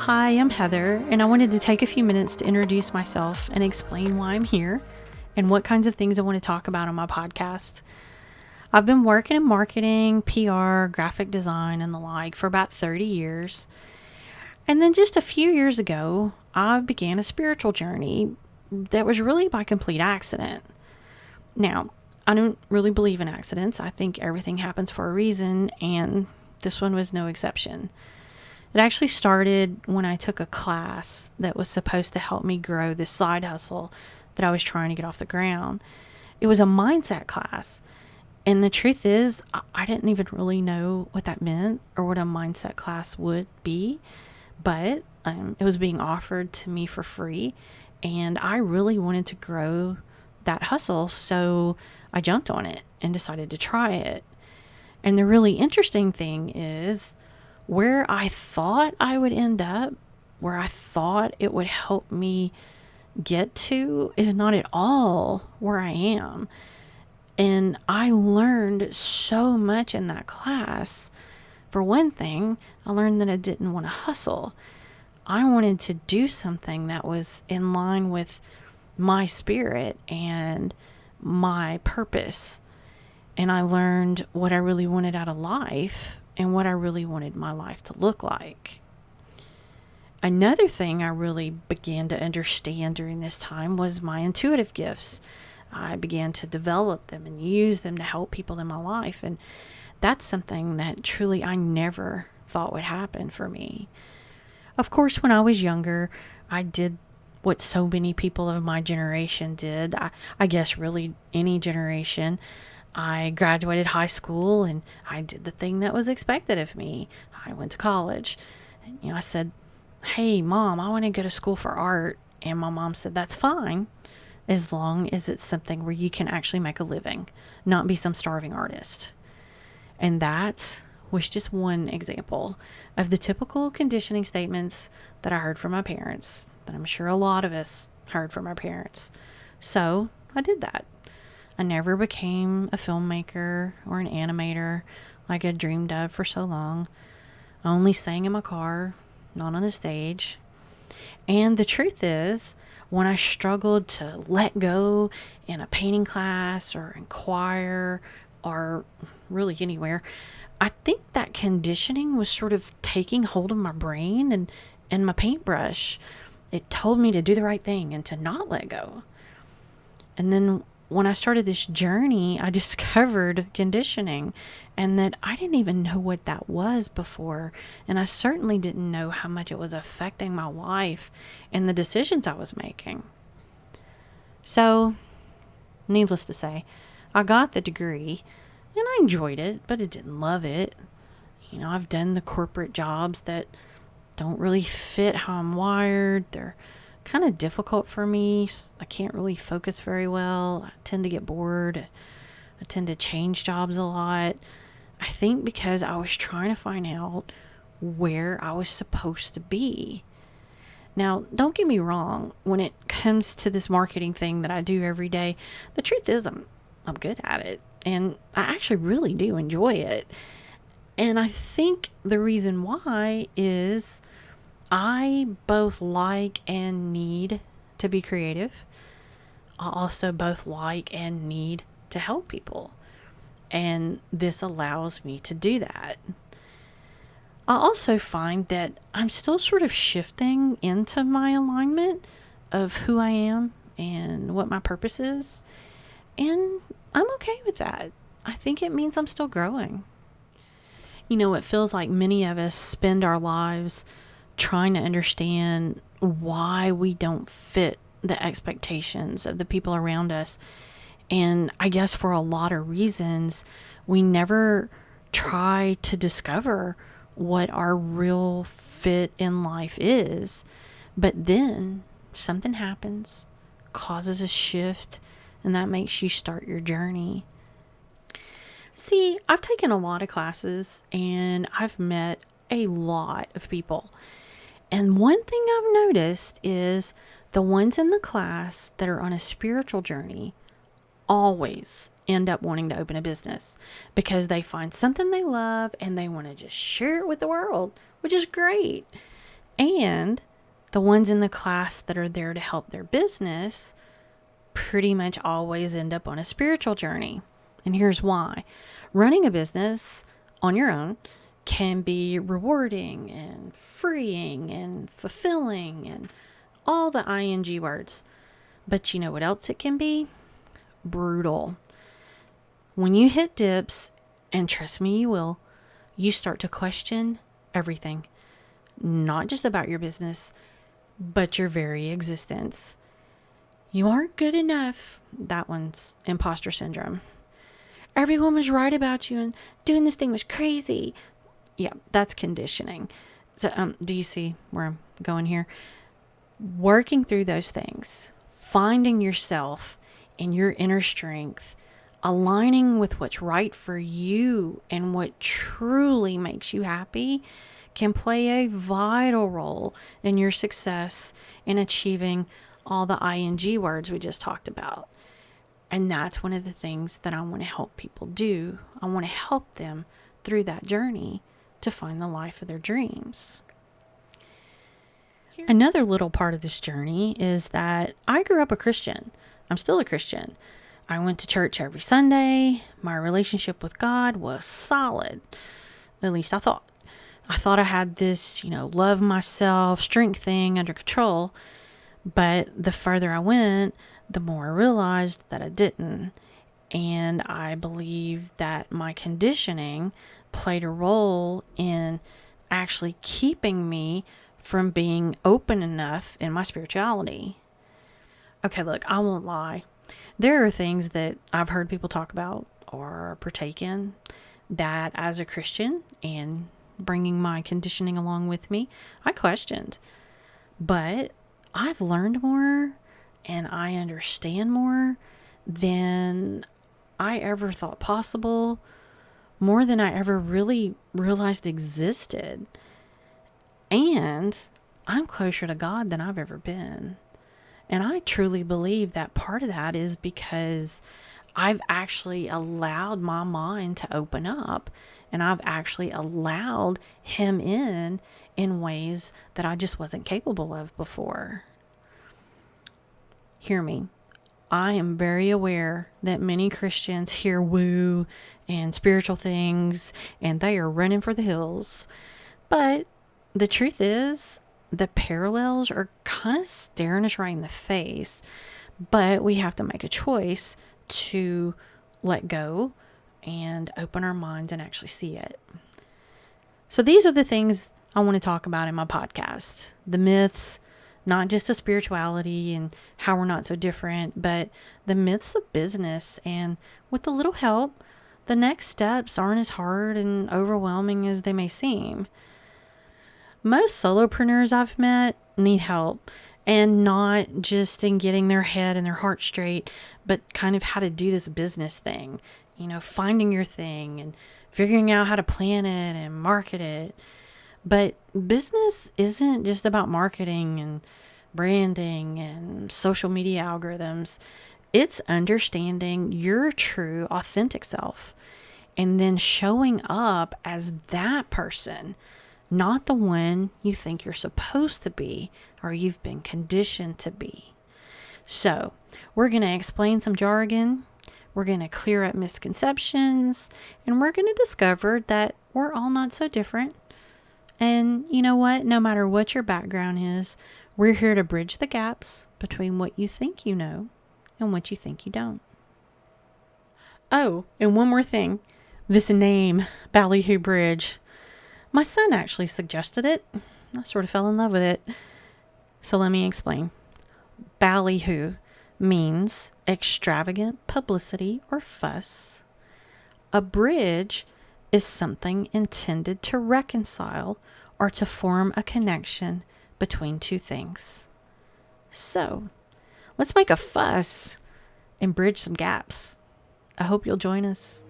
Hi, I'm Heather, and I wanted to take a few minutes to introduce myself and explain why I'm here and what kinds of things I want to talk about on my podcast. I've been working in marketing, PR, graphic design, and the like for about 30 years. And then just a few years ago, I began a spiritual journey that was really by complete accident. Now, I don't really believe in accidents. I think everything happens for a reason, and this one was no exception. It actually started when I took a class that was supposed to help me grow this side hustle that I was trying to get off the ground. It was a mindset class. And the truth is, I didn't even really know what that meant or what a mindset class would be. But it was being offered to me for free. And I really wanted to grow that hustle. So I jumped on it and decided to try it. And the really interesting thing is, where I thought I would end up, where I thought it would help me get to, is not at all where I am. And I learned so much in that class. For one thing, I learned that I didn't want to hustle. I wanted to do something that was in line with my spirit and my purpose. And I learned what I really wanted out of life and what I really wanted my life to look like. Another thing I really began to understand during this time was my intuitive gifts. I began to develop them and use them to help people in my life. And that's something that truly I never thought would happen for me. Of course, when I was younger, I did what so many people of my generation did. I guess really any generation. I graduated high school and I did the thing that was expected of me. I went to college. And, I said, "Hey, Mom, I want to go to school for art." And my mom said, "That's fine, as long as it's something where you can actually make a living, not be some starving artist." And that was just one example of the typical conditioning statements that I heard from my parents, that I'm sure a lot of us heard from our parents. So I did that. I never became a filmmaker or an animator like I dreamed of for so long. I only sang in my car, not on a stage. And the truth is, when I struggled to let go in a painting class or in choir or really anywhere, I think that conditioning was sort of taking hold of my brain and my paintbrush. It told me to do the right thing and to not let go. And then when I started this journey, I discovered conditioning, and that I didn't even know what that was before. And I certainly didn't know how much it was affecting my life and the decisions I was making. So, needless to say, I got the degree and I enjoyed it, but I didn't love it. I've done the corporate jobs that don't really fit how I'm wired. They're kind of difficult for me. I can't really focus very well. I tend to get bored. I tend to change jobs a lot. I think because I was trying to find out where I was supposed to be. Now, don't get me wrong. When it comes to this marketing thing that I do every day, the truth is I'm good at it. And I actually really do enjoy it. And I think the reason why is I both like and need to be creative. I also both like and need to help people. And this allows me to do that. I also find that I'm still sort of shifting into my alignment of who I am and what my purpose is. And I'm okay with that. I think it means I'm still growing. It feels like many of us spend our lives trying to understand why we don't fit the expectations of the people around us. And I guess for a lot of reasons, we never try to discover what our real fit in life is. But then something happens, causes a shift, and that makes you start your journey. See, I've taken a lot of classes and I've met a lot of people. And one thing I've noticed is the ones in the class that are on a spiritual journey always end up wanting to open a business because they find something they love and they want to just share it with the world, which is great. And the ones in the class that are there to help their business pretty much always end up on a spiritual journey. And here's why. Running a business on your own can be rewarding and freeing and fulfilling and all the ing words. But you know what else it can be? Brutal. When you hit dips, and trust me, you will, you start to question everything. Not just about your business, but your very existence. You aren't good enough. That one's imposter syndrome. Everyone was right about you and doing this thing was crazy. Yeah, that's conditioning. So, do you see where I'm going here? Working through those things, finding yourself and your inner strength, aligning with what's right for you and what truly makes you happy can play a vital role in your success in achieving all the ing words we just talked about. And that's one of the things that I want to help people do. I want to help them through that journey to find the life of their dreams. Another little part of this journey is that I grew up a Christian. I'm still a Christian. I went to church every Sunday. My relationship with God was solid. At least I thought. I thought I had this, love myself, strength thing under control. But the further I went, the more I realized that I didn't. And I believe that my conditioning played a role in actually keeping me from being open enough in my spirituality. Okay, look, I won't lie. There are things that I've heard people talk about or partake in that as a Christian and bringing my conditioning along with me, I questioned. But I've learned more and I understand more than I ever thought possible, more than I ever really realized existed. And I'm closer to God than I've ever been. And I truly believe that part of that is because I've actually allowed my mind to open up, and I've actually allowed him in ways that I just wasn't capable of before. Hear me. I am very aware that many Christians hear woo and spiritual things and they are running for the hills. But the truth is, the parallels are kind of staring us right in the face, but we have to make a choice to let go and open our minds and actually see it. So these are the things I want to talk about in my podcast. The myths, not just of spirituality and how we're not so different, but the myths of business. And with a little help, the next steps aren't as hard and overwhelming as they may seem. Most solopreneurs I've met need help, and not just in getting their head and their heart straight, but kind of how to do this business thing, finding your thing and figuring out how to plan it and market it. But business isn't just about marketing and branding and social media algorithms. It's understanding your true, authentic self and then showing up as that person, not the one you think you're supposed to be or you've been conditioned to be. So, we're going to explain some jargon, we're going to clear up misconceptions, and we're going to discover that we're all not so different. And you know what? No matter what your background is, we're here to bridge the gaps between what you think you know and what you think you don't. Oh, and one more thing. This name, Ballyhoo Bridge, my son actually suggested it. I sort of fell in love with it. So let me explain. Ballyhoo means extravagant publicity or fuss. A bridge is something intended to reconcile or to form a connection between two things. So, let's make a fuss and bridge some gaps. I hope you'll join us.